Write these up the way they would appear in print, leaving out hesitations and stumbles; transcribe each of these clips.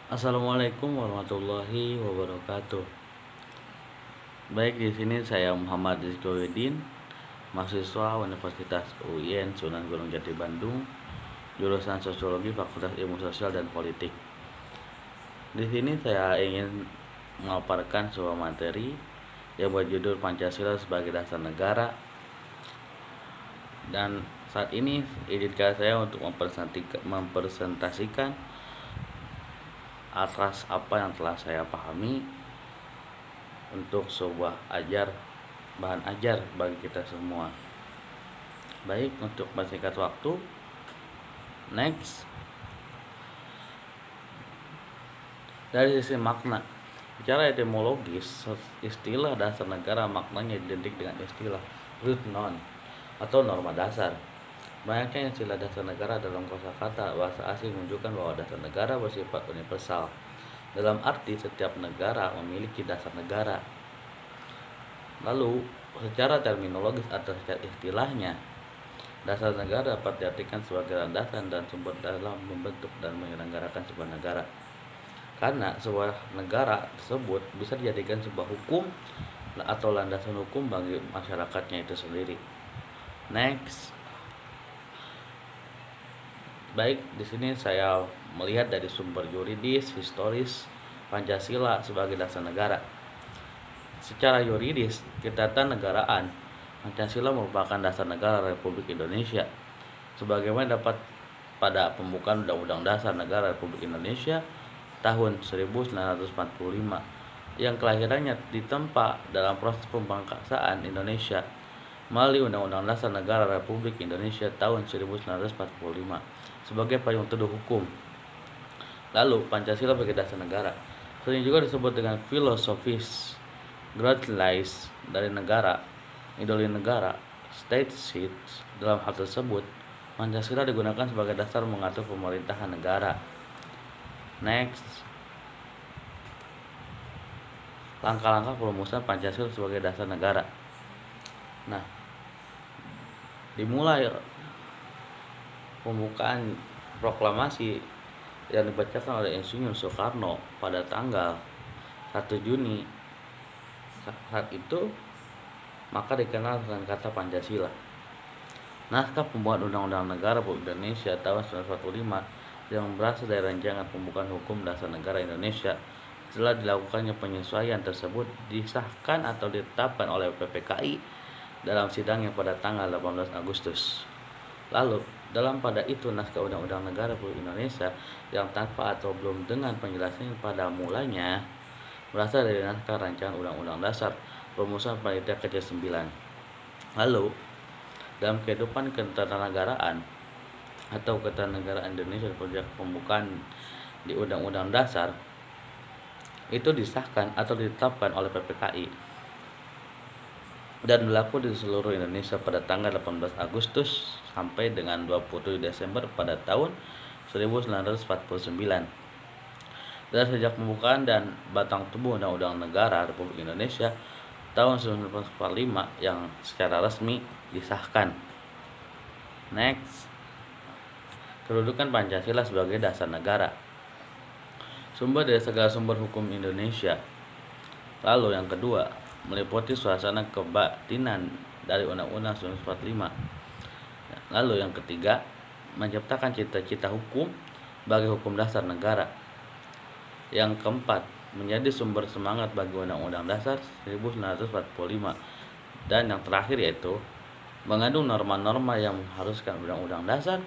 Assalamualaikum warahmatullahi wabarakatuh. Baik, di sini saya Muhammad Rizkyudin, mahasiswa Universitas UIN Sunan Gunung Jati Bandung, jurusan Sosiologi Fakultas Ilmu Sosial dan Politik. Di sini saya ingin memaparkan sebuah materi yang berjudul Pancasila sebagai Dasar Negara. Dan saat ini izinkan saya untuk mempresentasikan atas apa yang telah saya pahami untuk sebuah bahan ajar bagi kita semua. Baik, untuk persingkat waktu, next. Dari sisi makna, secara etimologis, istilah dasar negara maknanya identik dengan istilah root noun atau norma dasar. Banyaknya istilah dasar negara dalam kosakata bahasa asing menunjukkan bahwa dasar negara bersifat universal, dalam arti setiap negara memiliki dasar negara. Lalu, secara terminologis atau secara istilahnya, dasar negara dapat diartikan sebagai landasan dan sumber dalam membentuk dan menyelenggarakan sebuah negara. Karena sebuah negara tersebut bisa dijadikan sebuah hukum atau landasan hukum bagi masyarakatnya itu sendiri. Next. Baik, di sini saya melihat dari sumber yuridis, historis Pancasila sebagai dasar negara. Secara yuridis, ketatanegaraan Pancasila merupakan dasar negara Republik Indonesia sebagaimana dapat pada pembukaan Undang-Undang Dasar Negara Republik Indonesia tahun 1945 yang kelahirannya ditempa dalam proses pembangkasaan Indonesia melalui Undang-Undang Dasar Negara Republik Indonesia tahun 1945 sebagai payung teduh hukum. Lalu, Pancasila sebagai dasar negara sering juga disebut dengan filosofis Grundleis dari negara, ideologi negara, state seat. Dalam hal tersebut, Pancasila digunakan sebagai dasar mengatur pemerintahan negara. Next. Langkah-langkah perumusan Pancasila sebagai dasar negara. Nah, dimulai pembukaan proklamasi yang dibacakan oleh Insinyur Soekarno pada tanggal 1 Juni saat itu, maka dikenal dengan kata Pancasila. Naskah pembuatan Undang-Undang Negara Republik Indonesia tahun 1945 yang berasal dari rancangan pembukaan hukum dasar negara Indonesia setelah dilakukannya penyesuaian tersebut disahkan atau ditetapkan oleh PPKI dalam sidangnya pada tanggal 18 Agustus. Lalu, dalam pada itu naskah Undang-Undang Negara Republik Indonesia yang tanpa atau belum dengan penjelasan pada mulanya berasal dari naskah rancangan Undang-Undang Dasar Perumusan Panitia Kerja 9. Lalu, dalam kehidupan ketatanegaraan atau ketatanegaraan Indonesia sejak pembukaan di Undang-Undang Dasar itu disahkan atau ditetapkan oleh PPKI dan berlaku di seluruh Indonesia pada tanggal 18 Agustus sampai dengan 27 Desember pada tahun 1949. Dan sejak pembukaan dan batang tubuh Undang-Undang Negara Republik Indonesia tahun 1945 yang secara resmi disahkan. Next. Kedudukan Pancasila sebagai dasar negara. Sumber dari segala sumber hukum Indonesia. Lalu yang kedua, meliputi suasana kebatinan dari Undang-Undang 1945. Lalu yang ketiga, menciptakan cita-cita hukum bagi hukum dasar negara. Yang keempat, menjadi sumber semangat bagi Undang-Undang Dasar 1945. Dan yang terakhir yaitu mengandung norma-norma yang mengharuskan Undang-Undang Dasar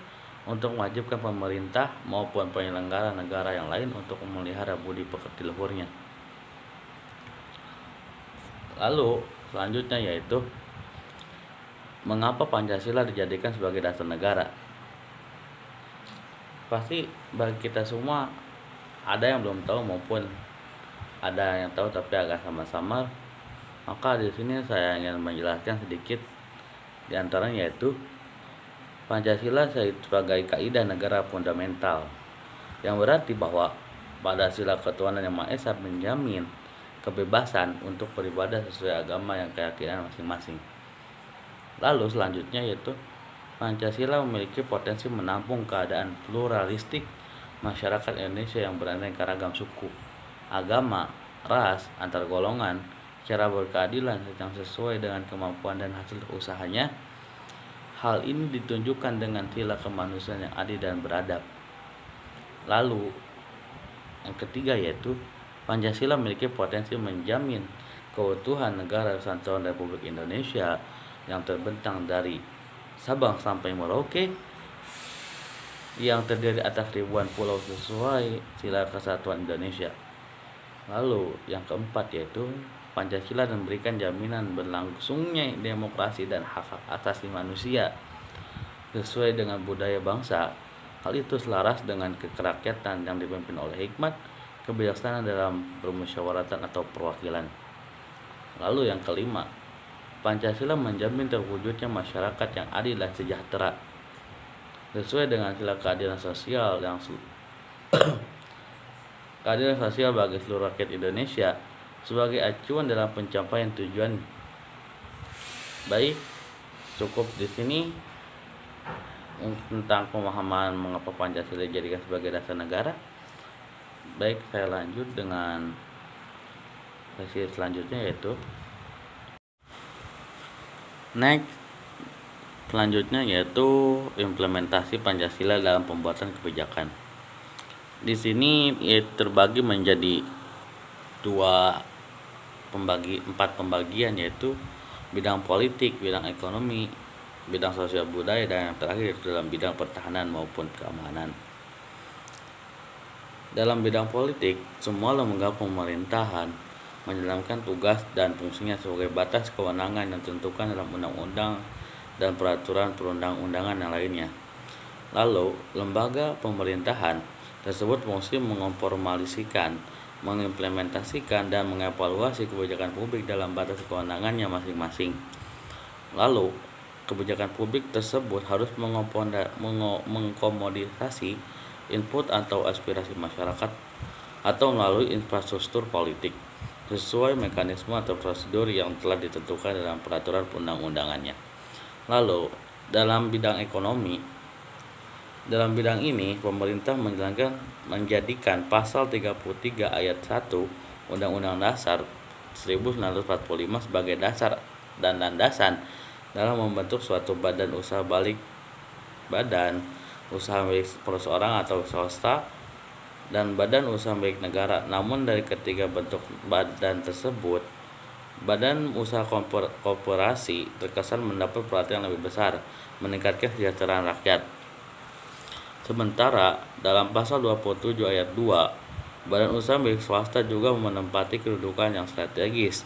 untuk mewajibkan pemerintah maupun penyelenggara negara yang lain untuk memelihara budi pekerti luhurnya. Lalu selanjutnya yaitu mengapa Pancasila dijadikan sebagai dasar negara. Pasti bagi kita semua ada yang belum tahu maupun ada yang tahu tapi agak samar-samar. Maka di sini saya ingin menjelaskan sedikit di antaranya yaitu Pancasila sebagai kaidah negara fundamental yang berarti bahwa pada sila ketuhanan yang Maha Esa menjamin kebebasan untuk beribadah sesuai agama yang keyakinan masing-masing. Lalu selanjutnya yaitu Pancasila memiliki potensi menampung keadaan pluralistik masyarakat Indonesia yang beraneka ragam suku, agama, ras, antar golongan, cara berkeadilan yang sesuai dengan kemampuan dan hasil usahanya. Hal ini ditunjukkan dengan sila kemanusiaan yang adil dan beradab. Lalu, yang ketiga yaitu Pancasila memiliki potensi menjamin keutuhan negara Kesatuan Republik Indonesia yang terbentang dari Sabang sampai Merauke, yang terdiri atas ribuan pulau sesuai sila kesatuan Indonesia. Lalu yang keempat yaitu Pancasila memberikan jaminan berlangsungnya demokrasi dan hak-hak asasi manusia sesuai dengan budaya bangsa. Hal itu selaras dengan kerakyatan yang dipimpin oleh hikmat, kebijaksanaan dalam permusyawaratan atau perwakilan. Lalu yang kelima, Pancasila menjamin terwujudnya masyarakat yang adil dan sejahtera sesuai dengan sila keadilan sosial keadilan sosial bagi seluruh rakyat Indonesia sebagai acuan dalam pencapaian tujuan. Baik, cukup di sini tentang pemahaman mengapa Pancasila dijadikan sebagai dasar negara. Baik, saya lanjut dengan sesi selanjutnya yaitu selanjutnya yaitu implementasi Pancasila dalam pembuatan kebijakan. Di sini terbagi menjadi empat pembagian, yaitu bidang politik, bidang ekonomi, bidang sosial budaya, dan yang terakhir dalam bidang pertahanan maupun keamanan. Dalam bidang politik, semua lembaga pemerintahan menjalankan tugas dan fungsinya sebagai batas kewenangan yang ditentukan dalam undang-undang dan peraturan perundang-undangan yang lainnya. Lalu, lembaga pemerintahan tersebut fungsi mengonformasikan, mengimplementasikan, dan mengevaluasi kebijakan publik dalam batas kewenangannya masing-masing. Lalu, kebijakan publik tersebut harus mengkomoditasi input atau aspirasi masyarakat atau melalui infrastruktur politik sesuai mekanisme atau prosedur yang telah ditentukan dalam peraturan perundang-undangannya. Lalu, dalam bidang ekonomi, dalam bidang ini pemerintah menjadikan pasal 33 ayat 1 Undang-Undang Dasar 1945 sebagai dasar dan landasan dalam membentuk suatu badan usaha milik perorangan atau swasta dan badan usaha milik negara. Namun dari ketiga bentuk badan tersebut, badan usaha koperasi terkesan mendapat perhatian lebih besar, meningkatkan kesejahteraan rakyat. Sementara dalam pasal 27 ayat 2, badan usaha milik swasta juga menempati kedudukan yang strategis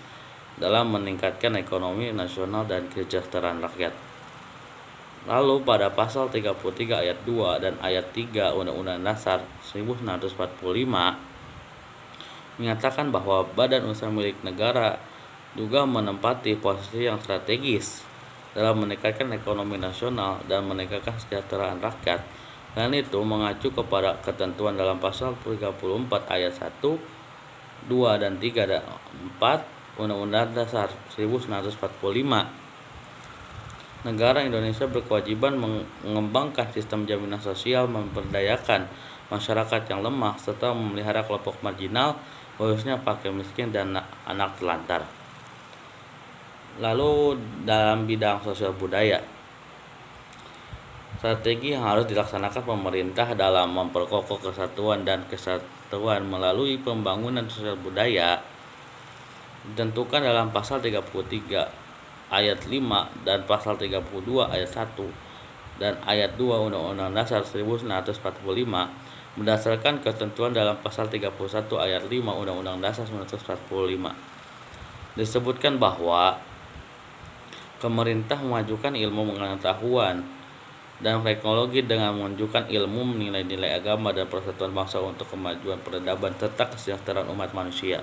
dalam meningkatkan ekonomi nasional dan kesejahteraan rakyat. Lalu pada pasal 33 ayat 2 dan ayat 3 Undang-Undang Dasar 1945 menyatakan bahwa badan usaha milik negara juga menempati posisi yang strategis dalam meningkatkan ekonomi nasional dan meningkatkan kesejahteraan rakyat, dan itu mengacu kepada ketentuan dalam pasal 34 ayat 1, 2, dan 3 dan 4 Undang-Undang Dasar 1945. Negara Indonesia berkewajiban mengembangkan sistem jaminan sosial, memberdayakan masyarakat yang lemah, serta memelihara kelompok marginal, khususnya fakir miskin dan anak telantar. Lalu dalam bidang sosial budaya, strategi yang harus dilaksanakan pemerintah dalam memperkokoh kesatuan dan kesatuan melalui pembangunan sosial budaya ditentukan dalam pasal 33 ayat 5 dan pasal 32 ayat 1 dan ayat 2 Undang-Undang Dasar 1945 berdasarkan ketentuan dalam pasal 31 ayat 5 Undang-Undang Dasar 1945. Disebutkan bahwa pemerintah memajukan ilmu pengetahuan dan teknologi dengan menunjukkan ilmu, nilai-nilai agama, dan persatuan bangsa untuk kemajuan peradaban serta kesejahteraan umat manusia.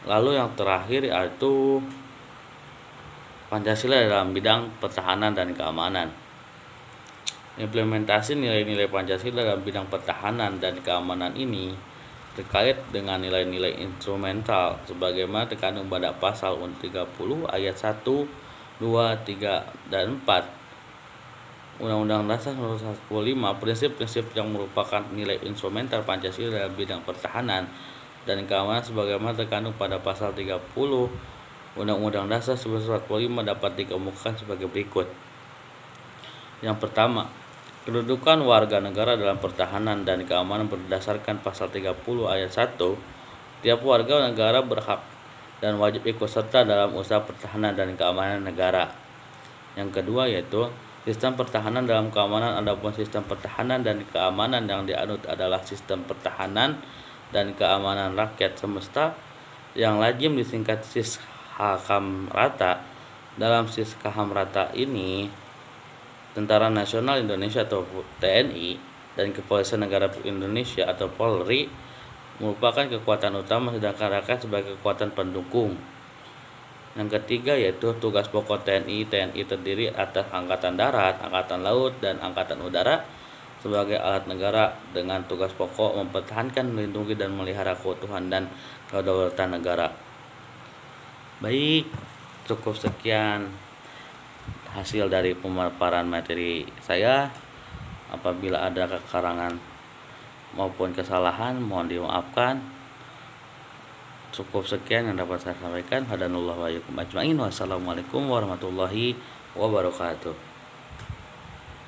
Lalu yang terakhir yaitu Pancasila dalam bidang pertahanan dan keamanan. Implementasi nilai-nilai Pancasila dalam bidang pertahanan dan keamanan ini terkait dengan nilai-nilai instrumental sebagaimana terkandung pada pasal 30 ayat 1, 2, 3, dan 4 Undang-Undang Dasar 1945, prinsip-prinsip yang merupakan nilai instrumental Pancasila dalam bidang pertahanan dan keamanan sebagaimana terkandung pada pasal 30 Undang-Undang Dasar 1945 dapat dikemukakan sebagai berikut. Yang pertama, kedudukan warga negara dalam pertahanan dan keamanan berdasarkan pasal 30 ayat 1. Tiap warga negara berhak dan wajib ikut serta dalam usaha pertahanan dan keamanan negara. Yang kedua yaitu sistem pertahanan dalam keamanan. Adapun sistem pertahanan dan keamanan yang dianut adalah sistem pertahanan dan keamanan rakyat semesta yang lazim disingkat SISKAHAMRATA. Dalam SISKAHAMRATA ini, Tentara Nasional Indonesia atau TNI dan Kepolisian Negara Indonesia atau Polri merupakan kekuatan utama, sedangkan rakyat sebagai kekuatan pendukung. Yang ketiga yaitu tugas pokok TNI. TNI terdiri atas Angkatan Darat, Angkatan Laut, dan Angkatan Udara sebagai alat negara dengan tugas pokok mempertahankan, melindungi, dan melihara keutuhan dan kedaulatan negara. Baik, cukup sekian hasil dari pemaparan materi saya. Apabila ada kekurangan maupun kesalahan mohon dimaafkan. Cukup sekian yang dapat saya sampaikan. Hadanallahu wa iyyakum ajmain. Wassalamualaikum warahmatullahi wabarakatuh.